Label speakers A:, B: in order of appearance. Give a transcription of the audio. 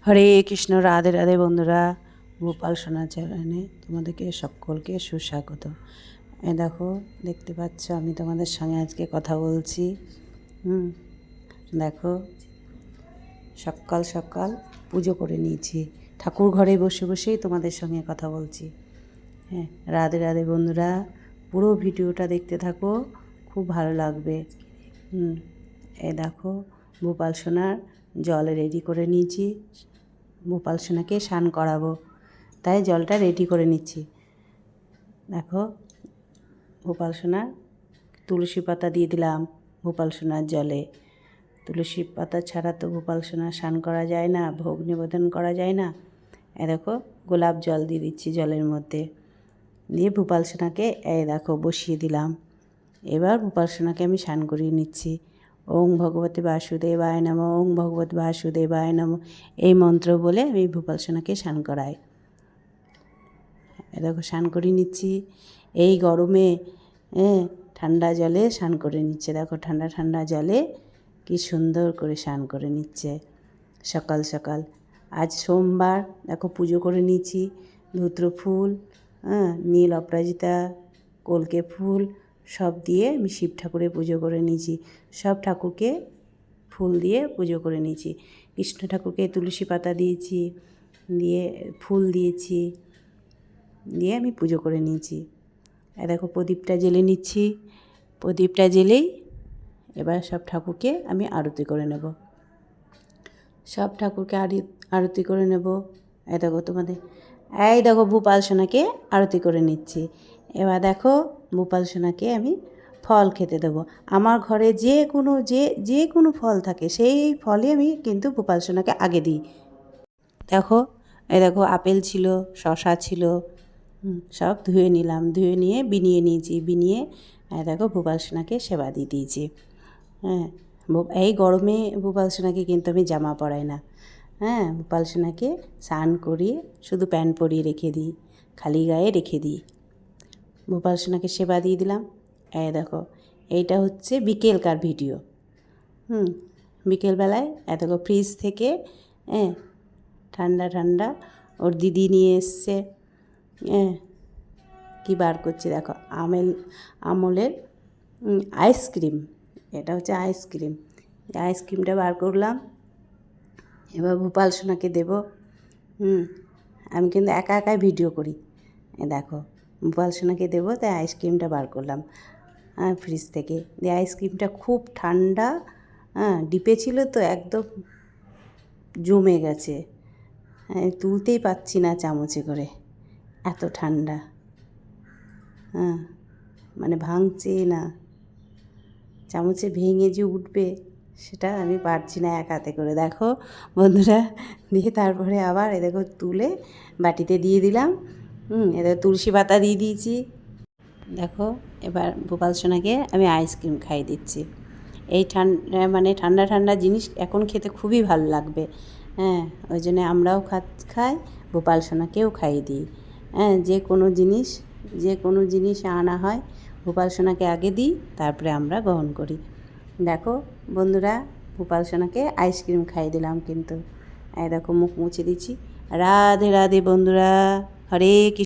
A: হরে কৃষ্ণ, রাধে রাধে বন্ধুরা। গোপাল সোনা চ্যানেলে তোমাদেরকে সকলকে সুস্বাগত। দেখো, দেখতে পাচ্ছ আমি তোমাদের সঙ্গে আজকে কথা বলছি। দেখো, সকাল সকাল পুজো করে নিয়েছি, ঠাকুর ঘরে বসে বসেই তোমাদের সঙ্গে কথা বলছি। হ্যাঁ, রাধে রাধে বন্ধুরা, পুরো ভিডিওটা দেখতে থাকো, খুব ভালো লাগবে। দেখো, গোপাল সোনার জল রেডি করে নিয়েছি, গোপাল সোনাকে স্নান করাবো, তাই জলটা রেডি করে নিচ্ছি। দেখো, গোপাল সোনার তুলসী পাতা দিয়ে দিলাম গোপাল সোনার জলে। তুলসী পাতা ছাড়া তো গোপাল সোনার স্নান করা যায় না, ভোগ নিবেদন করা যায় না। দেখো, গোলাপ জল দিয়ে দিচ্ছি জলের মধ্যে, দিয়ে গোপাল সোনাকে দেখো বসিয়ে দিলাম। এবার গোপাল সোনাকে আমি স্নান করিয়ে নিচ্ছি। ওং ভগবতে বাসুদেবায় নমঃ, ওং ভগবতে বাসুদেবায় নমঃ, এই মন্ত্র বলে আমি গোপাল সোনাকে স্নান করাই। দেখো, স্নান করিয়ে নিচ্ছি। এই গরমে ঠান্ডা জলে স্নান করে নিচ্ছে। দেখো, ঠান্ডা ঠান্ডা জলে কি সুন্দর করে স্নান করে নিচ্ছে সকাল সকাল। আজ সোমবার, দেখো পুজো করে নিয়েছি। ধূত্র ফুল, নীল অপরাজিতা, কলকে ফুল সব দিয়ে আমি শিব ঠাকুরের পুজো করে নিয়েছি। সব ঠাকুরকে ফুল দিয়ে পুজো করে নিয়েছি। কৃষ্ণ ঠাকুরকে তুলসী পাতা দিয়েছি, দিয়ে ফুল দিয়েছি, দিয়ে আমি পুজো করে নিয়েছি। দেখো, প্রদীপটা জ্বেলে নিচ্ছি। প্রদীপটা জ্বেলেই এবার সব ঠাকুরকে আমি আরতি করে নেব। সব ঠাকুরকে আরতি করে নেব। দেখো তোমাদের, দেখো গোপাল সোনাকে আরতি করে নিচ্ছি। এবার দেখো, গোপাল সোনাকে আমি ফল খেতে দেবো। আমার ঘরে যে কোনো ফল থাকে, সেই ফলই আমি কিন্তু গোপাল সোনাকে আগে দিই। দেখো, দেখো আপেল ছিল, শশা ছিল, সব ধুয়ে নিলাম, ধুয়ে নিয়ে বিনিয়ে নিয়েছি। বিনিয়ে দেখো গোপাল সোনাকে সেবা দিয়ে দিয়েছি। এই গরমে গোপাল সোনাকে কিন্তু আমি জামা পরাই না। গোপাল সোনাকে স্নান করিয়ে শুধু প্যান্ট পরিয়ে রেখে দিই, খালি গায়ে রেখে দিই। গোপাল সোনাকে সেবা দিয়ে দিলাম। দেখো, এইটা হচ্ছে বিকেলকার ভিডিও। বিকেলবেলায় দেখো, ফ্রিজ থেকে ঠান্ডা ঠান্ডা ওর দিদি নিয়ে এসছে। কি বার করছে দেখো, আমলের আইসক্রিম। এটা হচ্ছে আইসক্রিম। আইসক্রিমটা বার করলাম, এবার গোপাল সোনাকে দেব। আমি কিন্তু একা একাই ভিডিও করি। দেখো, গোপাল সোনাকে দেবো, তাই আইসক্রিমটা বার করলাম ফ্রিজ থেকে। দিয়ে আইসক্রিমটা খুব ঠান্ডা, ডিপে ছিল তো একদম জমে গেছে, তুলতেই পারছি না চামচে করে, এত ঠান্ডা। মানে ভাঙছে না, চামচে ভেঙে যে উঠবে সেটা আমি পারছি না এক হাতে করে। দেখো বন্ধুরা, দিয়ে তারপরে আবার দেখো তুলে বাটিতে দিয়ে দিলাম। এবার তুলসী পাতা দিয়ে দিয়েছি। দেখো, এবার গোপাল সোনাকে আমি আইসক্রিম খাইয়ে দিচ্ছি। এই ঠান্ডা ঠান্ডা জিনিস এখন খেতে খুবই ভালো লাগবে। ওই জন্যে আমরাও খাই, গোপাল সোনাকেও খাইয়ে দিই। যে কোনো জিনিস আনা হয়, গোপাল সোনাকে আগে দিই, তারপরে আমরা গ্রহণ করি। দেখো বন্ধুরা, গোপাল সোনাকে আইসক্রিম খাইয়ে দিলাম কিন্তু। দেখো, মুখ মুছে দিচ্ছি। রাধে রাধে বন্ধুরা, হরে কৃষ্ণ।